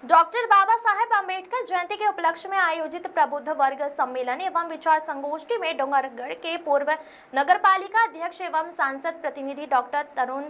Doctor Baba Saheb Ambedkar जयंती के उपलक्ष्य में आयोजित प्रबुद्ध वर्ग सम्मेलन एवं विचार संगोष्ठी में डोंगरगढ़ के पूर्व नगरपालिका अध्यक्ष एवं सांसद प्रतिनिधि डॉक्टर तरुण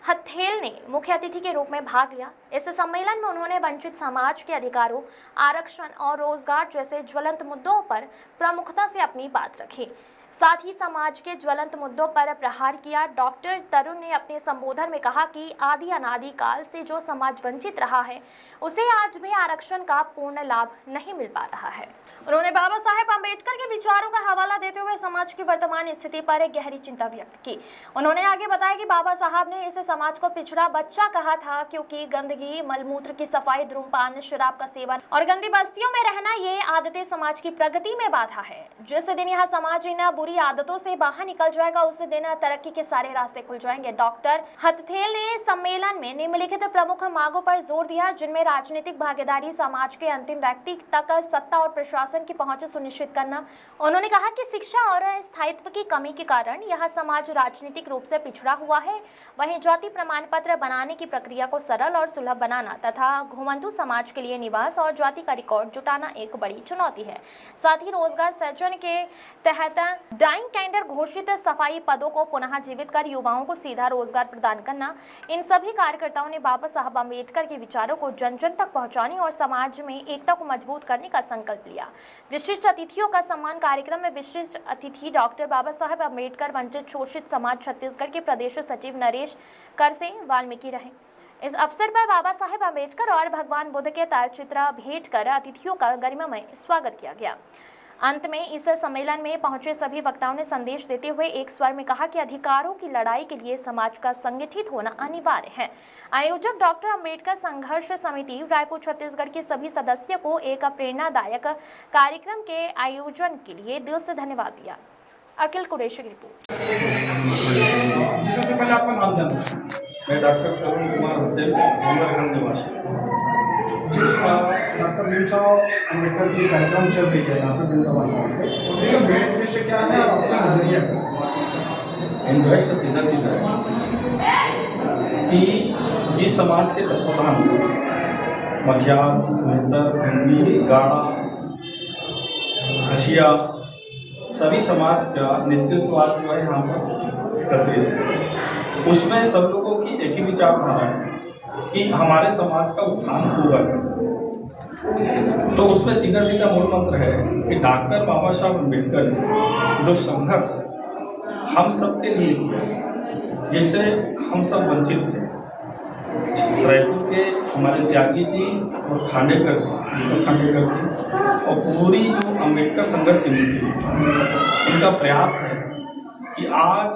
हथेल ने मुख्य अतिथि के रूप में भाग लिया। इस सम्मेलन में उन्होंने वंचित समाज के अधिकारों, आरक्षण और रोजगार जैसे ज्वलंत मुद्दों पर प्रमुखता से अपनी बात रखी। साथ ही समाज के ज्वलंत मुद्दों पर प्रहार किया। डॉक्टर तरुण ने अपने संबोधन में कहा कि आदि अनादि काल से जो समाज वंचित रहा है उसे आज भी आरक्षण का पूर्ण लाभ नहीं मिल पा रहा है। उन्होंने बाबा साहेब अम्बेडकर के विचारों का हवाला देते हुए समाज की वर्तमान स्थिति पर एक गहरी चिंता व्यक्त की। उन्होंने आगे बताया कि बाबा साहब ने इस समाज को पिछड़ा बच्चा कहा था क्योंकि गंदगी, मलमूत्र की सफाई, धूम्रपान, शराब का सेवन और गंदी बस्तियों में रहना ये आदतें समाज की प्रगति में बाधा है। जिस दिन यह समाज इन बुरी आदतों से बाहर निकल जाएगा उस दिन तरक्की के सारे रास्ते खुल जाएंगे। डॉक्टर हथेल ने सम्मेलन में निम्नलिखित प्रमुख मांगों पर जोर दिया, जिनमें राजनीतिक भागीदारी, समाज के अंतिम व्यक्ति तक सत्ता और प्रशासन की पहुंच सुनिश्चित करना। उन्होंने कहा कि शिक्षा और स्थायित्व की कमी के कारण यह समाज राजनीतिक रूप से पिछड़ा हुआ है। वहीं जाति प्रमाण पत्र बनाने की प्रक्रिया को सरल और सुलभ बनाना तथा घुमंतु समाज के लिए निवास और जाति का रिकॉर्ड जुटाना एक बड़ी चुनौती है। साथ ही रोजगार सृजन के तहत डाइंग टेंडर घोषित सफाई पदों को पुनः जीवित कर युवाओं को सीधा रोजगार प्रदान करना। इन सभी कार्यकर्ताओं ने बाबा साहब अम्बेडकर के विचारों को जन जन तक पहुंचाने और समाज में एकता को मजबूत करने का संकल्प लिया। विशिष्ट अतिथियों का सम्मान कार्यक्रम में विशिष्ट अतिथि डॉक्टर बाबा साहेब अम्बेडकर वंचित शोषित समाज छत्तीसगढ़ के प्रदेश सचिव नरेश करसे वाल्मीकि रहे। इस अवसर पर बाबा साहेब अम्बेडकर और भगवान बुद्ध के तैलचित्र भेंट कर अतिथियों का गरिमामय स्वागत किया गया। अंत में इस सम्मेलन में पहुंचे सभी वक्ताओं ने संदेश देते हुए एक स्वर में कहा कि अधिकारों की लड़ाई के लिए समाज का संगठित होना अनिवार्य है। आयोजक डॉक्टर अम्बेडकर संघर्ष समिति रायपुर छत्तीसगढ़ के सभी सदस्यों को एक प्रेरणादायक कार्यक्रम के आयोजन के लिए दिल से धन्यवाद दिया। अखिल कुरैशी की रिपोर्ट। सबसे पहले आपका नाम जानना। मैं डॉक्टर तरुण कुमार हथेल, डोंगरगढ़ निवासी। डॉक्टर भीमराव अम्बेडकर की कार्यक्रम चल रही है यहाँ पे उनका मेन उद्देश्य क्या है और अपना नजरिया क्या? इंटरेस्ट सीधा सीधा है कि जिस समाज के तत्वधान मखियार, मेहतर, भंगी, गाड़ा, हसिया सभी समाज का नेतृत्व आज जो है यहाँ पर एकत्रित है। उसमें सब लोगों की एक ही विचारधारा है कि हमारे समाज का उत्थान होगा कैसे। तो उसमें सीधा सीधा मूल मंत्र है कि डॉक्टर बाबा साहब अम्बेडकर ने जो संघर्ष हम सब के लिए किया, जिससे हम सब वंचित थे। रायपुर के हमारे त्यागी जी और खांडेकर जी और पूरी जो अम्बेडकर संघर्ष समिति इनका प्रयास है कि आज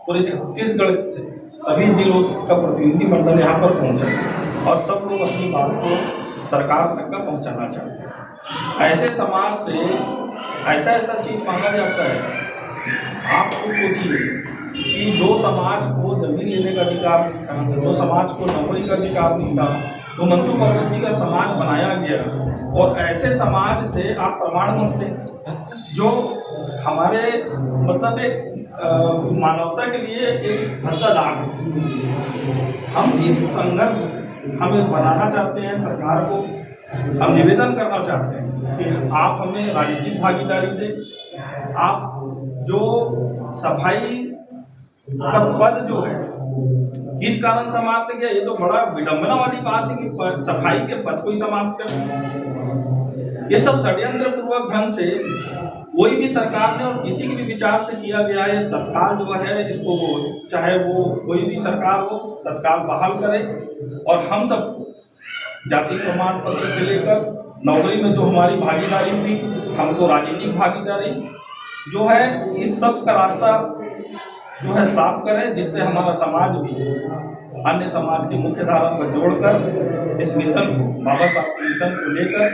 पूरे छत्तीसगढ़ से सभी जिलों का प्रतिनिधि मंडल यहाँ पर पहुँचा और सब लोग अपनी बात को सरकार तक का पहुँचाना चाहते हैं। ऐसे समाज से ऐसा चीज़ मांगा जाता है। आप खुद सोचिए कि जो समाज को जमीन लेने का अधिकार नहीं था, जो समाज को नौकरी का अधिकार नहीं था, तो मंटू प्रगति का समाज बनाया गया और ऐसे समाज से आप प्रमाण मानते जो हमारे मतलब एक मानवता के लिए एक भद्दा दाग है। हम इस संघर्ष हमें बनाना चाहते हैं सरकार को। हम निवेदन करना चाहते हैं कि आप हमें राजनीतिक भागीदारी दें। आप जो सफाई का पद जो है किस कारण समाप्त किया, ये तो बड़ा विडंबना वाली बात है कि सफाई के पद को ही समाप्त कर। ये सब षड्यंत्र पूर्वक ढंग से कोई भी सरकार ने और किसी के भी विचार से किया गया है। तत्काल जो है इसको चाहे वो कोई भी सरकार हो तत्काल बहाल करे और हम सब जाति प्रमाण पत्र से लेकर नौकरी में जो हमारी भागीदारी थी, हमको राजनीतिक भागीदारी जो है इस सब का रास्ता जो है साफ करें, जिससे हमारा समाज भी अन्य समाज की मुख्य धारा पर जोड़कर इस मिशन को, बाबा साहब के मिशन को लेकर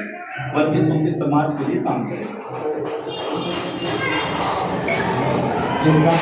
वंचित शोषित समाज के लिए काम करें। जिनका